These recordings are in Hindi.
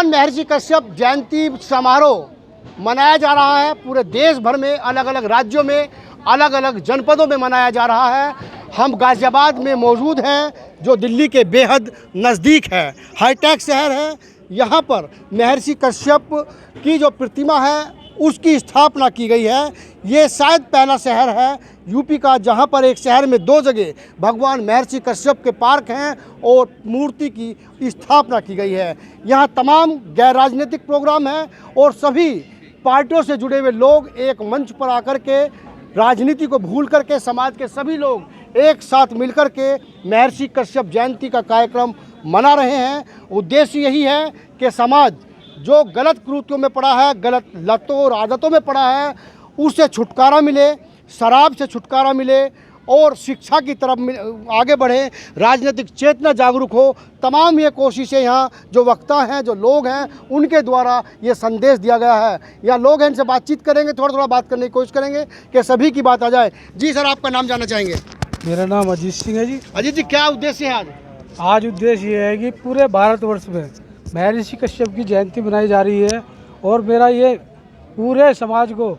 भगवान महर्षि कश्यप जयंती समारोह मनाया जा रहा है। पूरे देश भर में अलग अलग राज्यों में अलग अलग जनपदों में मनाया जा रहा है। हम गाज़ियाबाद में मौजूद हैं जो दिल्ली के बेहद नज़दीक है, हाईटेक शहर है। यहाँ पर महर्षि कश्यप की जो प्रतिमा है उसकी स्थापना की गई है। ये शायद पहला शहर है यूपी का जहाँ पर एक शहर में 2 जगह भगवान महर्षि कश्यप के पार्क हैं और मूर्ति की स्थापना की गई है। यहाँ तमाम गैर राजनीतिक प्रोग्राम हैं और सभी पार्टियों से जुड़े हुए लोग एक मंच पर आकर के राजनीति को भूल करके समाज के सभी लोग एक साथ मिलकर के महर्षि कश्यप जयंती का कार्यक्रम मना रहे हैं। उद्देश्य यही है कि समाज जो गलत कृत्यों में पड़ा है, गलत लतों और आदतों में पड़ा है, उससे छुटकारा मिले, शराब से छुटकारा मिले और शिक्षा की तरफ आगे बढ़े, राजनीतिक चेतना जागरूक हो। तमाम ये कोशिशें यहाँ जो वक्ता हैं, जो लोग हैं, उनके द्वारा ये संदेश दिया गया है। यहाँ लोग हैं, इनसे बातचीत करेंगे, थोड़ा थोड़ा बात करने की कोशिश करेंगे कि सभी की बात आ जाए। जी सर, आपका नाम जानना चाहेंगे? मेरा नाम अजीत सिंह है जी। अजीत जी, क्या उद्देश्य है आज? आज उद्देश्य ये है कि पूरे भारतवर्ष में महर्षि कश्यप की जयंती मनाई जा रही है और मेरा ये पूरे समाज को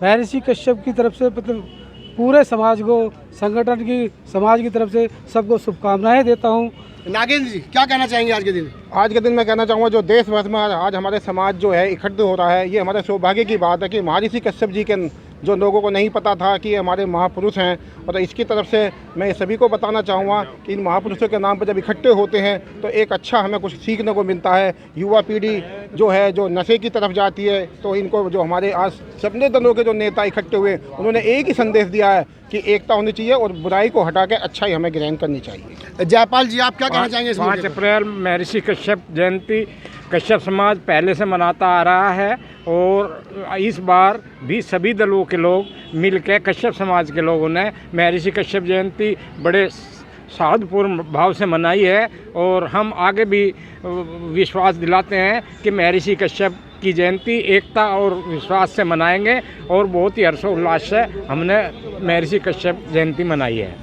महर्षि कश्यप की तरफ से, मतलब पूरे समाज को, संगठन की, समाज की तरफ से सबको शुभकामनाएं देता हूँ। नागेंद्र जी, क्या कहना चाहेंगे आज के दिन? आज के दिन मैं कहना चाहूँगा जो देश भर में आज हमारे समाज जो है इकट्ठे हो रहा है, ये हमारे सौभाग्य की बात है कि महर्षि कश्यप जी के जो लोगों को नहीं पता था कि ये हमारे महापुरुष हैं, और इसकी तरफ से मैं सभी को बताना चाहूँगा कि इन महापुरुषों के नाम पर जब इकट्ठे होते हैं तो एक अच्छा हमें कुछ सीखने को मिलता है। युवा पीढ़ी जो है जो नशे की तरफ जाती है, तो इनको जो हमारे आज सपने दलों के जो नेता इकट्ठे हुए, उन्होंने एक ही संदेश दिया है कि एकता होनी चाहिए और बुराई को हटा के अच्छाई हमें ग्रहण करनी चाहिए। जयपाल जी, आप क्या कहना चाहेंगे? 5 अप्रैल महर्षि कश्यप जयंती कश्यप समाज पहले से मनाता आ रहा है और इस बार भी सभी दलों के लोग मिलकर कश्यप समाज के लोगों ने महर्षि कश्यप जयंती बड़े सौहार्दपूर्ण भाव से मनाई है। और हम आगे भी विश्वास दिलाते हैं कि महर्षि कश्यप की जयंती एकता और विश्वास से मनाएंगे और बहुत ही हर्षोल्लास से हमने महर्षि कश्यप जयंती मनाई है।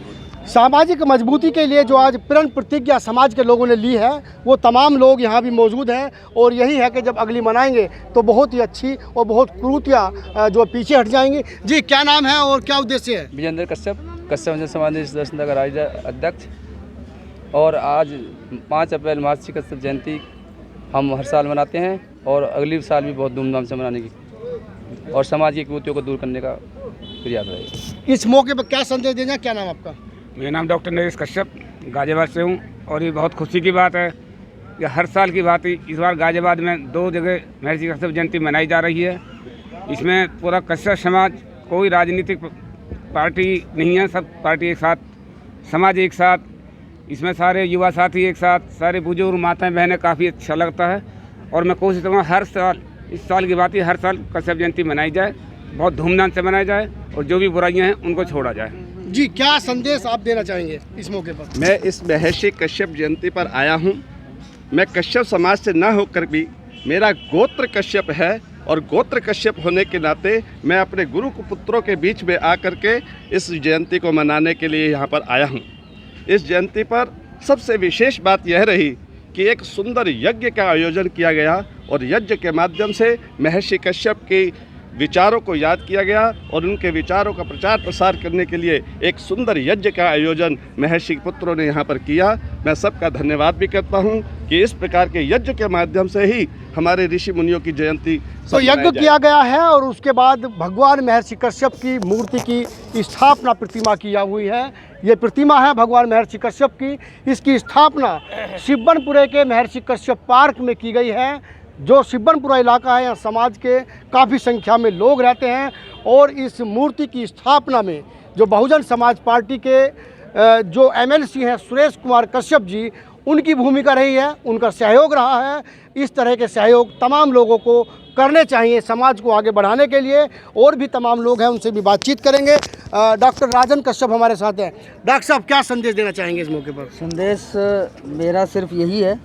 सामाजिक मजबूती के लिए जो आज प्रण प्रतिज्ञा समाज के लोगों ने ली है, वो तमाम लोग यहाँ भी मौजूद हैं और यही है कि जब अगली मनाएंगे तो बहुत ही अच्छी और बहुत कुरीतियाँ जो पीछे हट जाएंगी। जी, क्या नाम है और क्या उद्देश्य है? विजेंद्र कश्यप, कश्यप समाज दर्शन का राज्य अध्यक्ष। और आज 5 अप्रैल महर्षि कश्यप जयंती हम हर साल मनाते हैं और अगले साल भी बहुत धूमधाम से मनाने की और समाज की कुरीतियों को दूर करने का प्रयास रहेगा। इस मौके पर क्या संदेश देना? क्या नाम आपका? मेरा नाम डॉक्टर नरेश कश्यप, गाज़ियाबाद से हूँ। और ये बहुत खुशी की बात है कि हर साल की बात है, इस बार गाज़ियाबाद में 2 जगह महर्षि कश्यप जयंती मनाई जा रही है। इसमें पूरा कश्यप समाज, कोई राजनीतिक पार्टी नहीं है, सब पार्टी एक साथ, समाज एक साथ, इसमें सारे युवा साथी एक साथ, सारे बुजुर्ग माताएं बहनें, काफ़ी अच्छा लगता है। और मैं कोशिश करूँगा हर साल, इस साल की बात है, हर साल कश्यप जयंती मनाई जाए, बहुत धूमधाम से मनाई जाए और जो भी बुराइयाँ हैं उनको छोड़ा जाए। जी, क्या संदेश आप देना चाहेंगे इस मौके पर? मैं इस महर्षि कश्यप जयंती पर आया हूँ। मैं कश्यप समाज से न होकर भी मेरा गोत्र कश्यप है और गोत्र कश्यप होने के नाते मैं अपने गुरु पुत्रों के बीच में आकर के इस जयंती को मनाने के लिए यहाँ पर आया हूँ। इस जयंती पर सबसे विशेष बात यह रही कि एक सुंदर यज्ञ का आयोजन किया गया और यज्ञ के माध्यम से महर्षि कश्यप के विचारों को याद किया गया और उनके विचारों का प्रचार प्रसार करने के लिए एक सुंदर यज्ञ का आयोजन महर्षि पुत्रों ने यहाँ पर किया। मैं सबका धन्यवाद भी करता हूँ कि इस प्रकार के यज्ञ के माध्यम से ही हमारे ऋषि मुनियों की जयंती तो यज्ञ किया गया है और उसके बाद भगवान महर्षि कश्यप की मूर्ति की स्थापना प्रतिमा की हुई है। ये प्रतिमा है भगवान महर्षि कश्यप की। इसकी स्थापना शिवबनपुरे के महर्षि कश्यप पार्क में की गई है। जो शिवबनपुरा इलाका है, यहाँ समाज के काफ़ी संख्या में लोग रहते हैं और इस मूर्ति की स्थापना में जो बहुजन समाज पार्टी के जो MLC हैं सुरेश कुमार कश्यप जी, उनकी भूमिका रही है, उनका सहयोग रहा है। इस तरह के सहयोग तमाम लोगों को करने चाहिए समाज को आगे बढ़ाने के लिए। और भी तमाम लोग हैं, उनसे भी बातचीत करेंगे। डॉक्टर राजन कश्यप हमारे साथ हैं। डॉक्टर साहब, क्या संदेश देना चाहेंगे इस मौके पर? संदेश मेरा सिर्फ यही है,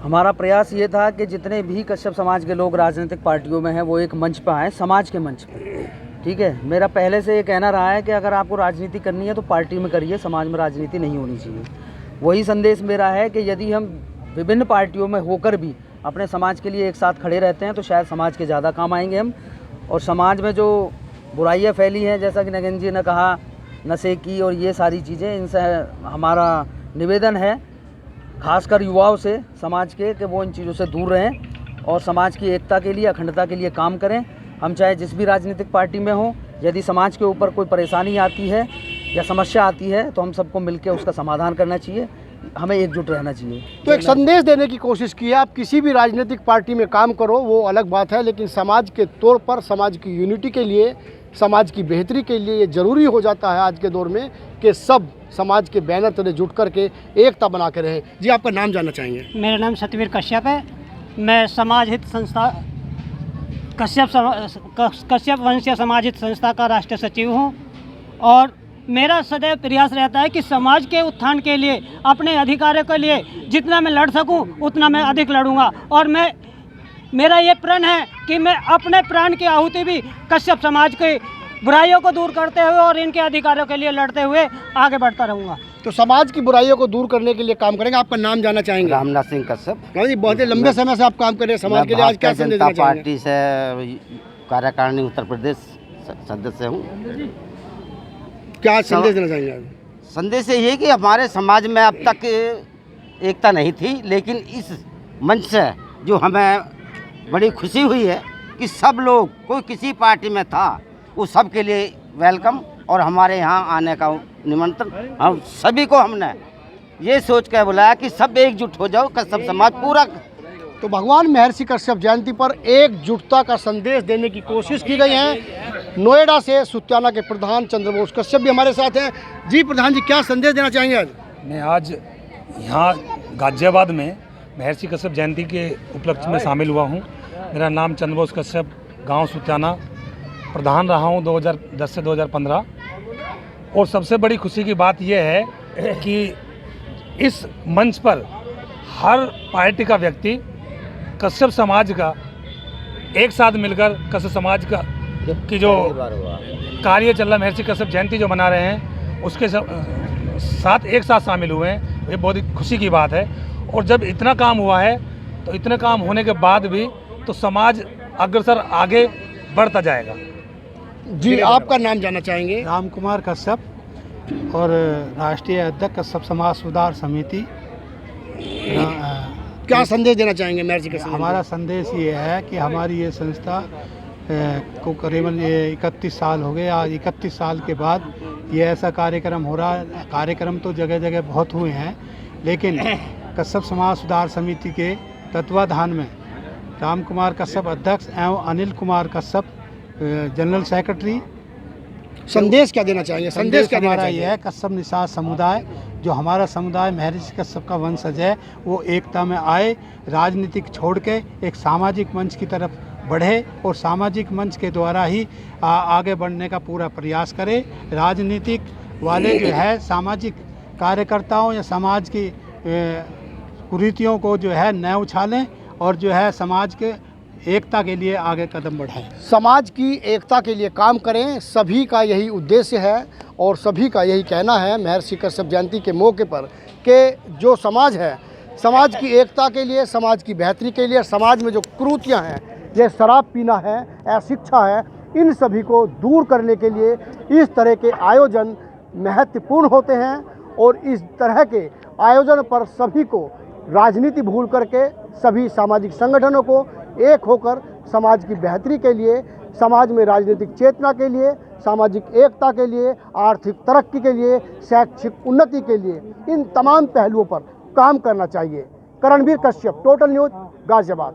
हमारा प्रयास ये था कि जितने भी कश्यप समाज के लोग राजनीतिक पार्टियों में हैं वो एक मंच पर आएँ, समाज के मंच पर। ठीक है, मेरा पहले से ये कहना रहा है कि अगर आपको राजनीति करनी है तो पार्टी में करिए, समाज में राजनीति नहीं होनी चाहिए। वही संदेश मेरा है कि यदि हम विभिन्न पार्टियों में होकर भी अपने समाज के लिए एक साथ खड़े रहते हैं तो शायद समाज के ज़्यादा काम आएंगे हम। और समाज में जो बुराइयां फैली हैं, जैसा कि नगेंद्र जी ने कहा, नशे की और ये सारी चीज़ें, इनसे हमारा निवेदन है खासकर युवाओं से समाज के कि वो इन चीज़ों से दूर रहें और समाज की एकता के लिए, अखंडता के लिए काम करें। हम चाहे जिस भी राजनीतिक पार्टी में हों, यदि समाज के ऊपर कोई परेशानी आती है या समस्या आती है तो हम सबको मिलकर उसका समाधान करना चाहिए, हमें एकजुट रहना चाहिए। तो एक संदेश देने की कोशिश की है, आप किसी भी राजनीतिक पार्टी में काम करो वो अलग बात है, लेकिन समाज के तौर पर, समाज की यूनिटी के लिए, समाज की बेहतरी के लिए ये ज़रूरी हो जाता है आज के दौर में कि सब समाज के बैनर तले जुट करके एकता बना के रहे। जी, आपका नाम जानना चाहेंगे? मेरा नाम सतवीर कश्यप है। मैं समाज हित संस्था कश्यप वंशीय समाज हित संस्था का राष्ट्रीय सचिव हूँ और मेरा सदैव प्रयास रहता है कि समाज के उत्थान के लिए, अपने अधिकारों के लिए जितना मैं लड़ सकूं उतना मैं अधिक लड़ूंगा। और मेरा ये प्रण है कि मैं अपने प्राण की आहुति भी कश्यप समाज के बुराइयों को दूर करते हुए और इनके अधिकारों के लिए लड़ते हुए आगे बढ़ता रहूँगा। तो समाज की बुराइयों को दूर करने के लिए काम करेंगे। आपका नाम जानना चाहेंगे? रामनाथ सिंह कश्यप। जी, बहुत ही लंबे समय से आप काम कर रहे हैं समाज के लिए, आज क्या संदेश देना चाहेंगे? पार्टी से कार्यकारिणी उत्तर प्रदेश सदस्य हूँ। क्या संदेश देना चाहेंगे? संदेश ये है कि हमारे समाज में अब तक एकता नहीं थी, लेकिन इस मंच से जो हमें बड़ी खुशी हुई है कि सब लोग, कोई किसी पार्टी में था, वो सब के लिए वेलकम और हमारे यहाँ आने का निमंत्रण। हम सभी को हमने ये सोच कर बुलाया कि सब एकजुट हो जाओ, कश्यप समाज पूरा। तो भगवान महर्षि कश्यप जयंती पर एकजुटता का संदेश देने की कोशिश की गई है। नोएडा से सुत्याना के प्रधान चंद्रबोस कश्यप भी हमारे साथ हैं। जी प्रधान जी, क्या संदेश देना चाहेंगे आज? मैं आज यहाँ गाजियाबाद में महर्षि कश्यप जयंती के उपलक्ष्य में शामिल हुआ हूँ। मेरा नाम चंद्रबोस कश्यप, गांव सुत्याना, प्रधान रहा हूँ 2010 से 2015। और सबसे बड़ी खुशी की बात यह है कि इस मंच पर हर पार्टी का व्यक्ति कश्यप समाज का एक साथ मिलकर कश्यप समाज का की जो कार्य चल रहा है, महर्षि कश्यप जयंती जो मना रहे हैं, उसके साथ एक साथ शामिल हुए हैं। ये बहुत ही खुशी की बात है। और जब इतना काम हुआ है तो इतने काम होने के बाद भी तो समाज अग्रसर आगे बढ़ता जाएगा। जी, आपका नाम जानना चाहेंगे? राम कुमार कश्यप और राष्ट्रीय अध्यक्ष कश्यप समाज सुधार समिति। क्या संदेश देना चाहेंगे महर्षि कश्यप? हमारा संदेश ये है कि हमारी ये संस्था को करीबन 31 साल हो गए। आज 31 साल के बाद ये ऐसा कार्यक्रम हो रहा है। कार्यक्रम तो जगह जगह बहुत हुए हैं, लेकिन कश्यप समाज सुधार समिति के तत्वाधान में राम कुमार कश्यप अध्यक्ष एवं अनिल कुमार कश्यप जनरल सेक्रेटरी। संदेश क्या देना चाहेंगे? संदेश क्या देना चाहिए? यह है कश्यप निषाद समुदाय, जो हमारा समुदाय महर्षि कश्यप का वंशज है, वो एकता में आए, राजनीतिक छोड़ के एक सामाजिक मंच की तरफ बढ़े और सामाजिक मंच के द्वारा ही आगे बढ़ने का पूरा प्रयास करे। राजनीतिक वाले जो है सामाजिक कार्यकर्ताओं या समाज की कुरीतियों को जो है न उछालें और जो है समाज के एकता के लिए आगे कदम बढ़ाएं। समाज की एकता के लिए काम करें, सभी का यही उद्देश्य है और सभी का यही कहना है महर्षि कश्यप जयंती के मौके पर कि जो समाज है, समाज की एकता के लिए, समाज की बेहतरी के लिए, समाज में जो कुरीतियाँ हैं, ये शराब पीना है, अशिक्षा है, इन सभी को दूर करने के लिए इस तरह के आयोजन महत्वपूर्ण होते हैं। और इस तरह के आयोजन पर सभी को, राजनीति भूल करके सभी सामाजिक संगठनों को एक होकर समाज की बेहतरी के लिए, समाज में राजनीतिक चेतना के लिए, सामाजिक एकता के लिए, आर्थिक तरक्की के लिए, शैक्षिक उन्नति के लिए, इन तमाम पहलुओं पर काम करना चाहिए। Karanveer Kashyap, total news, Ghaziabad.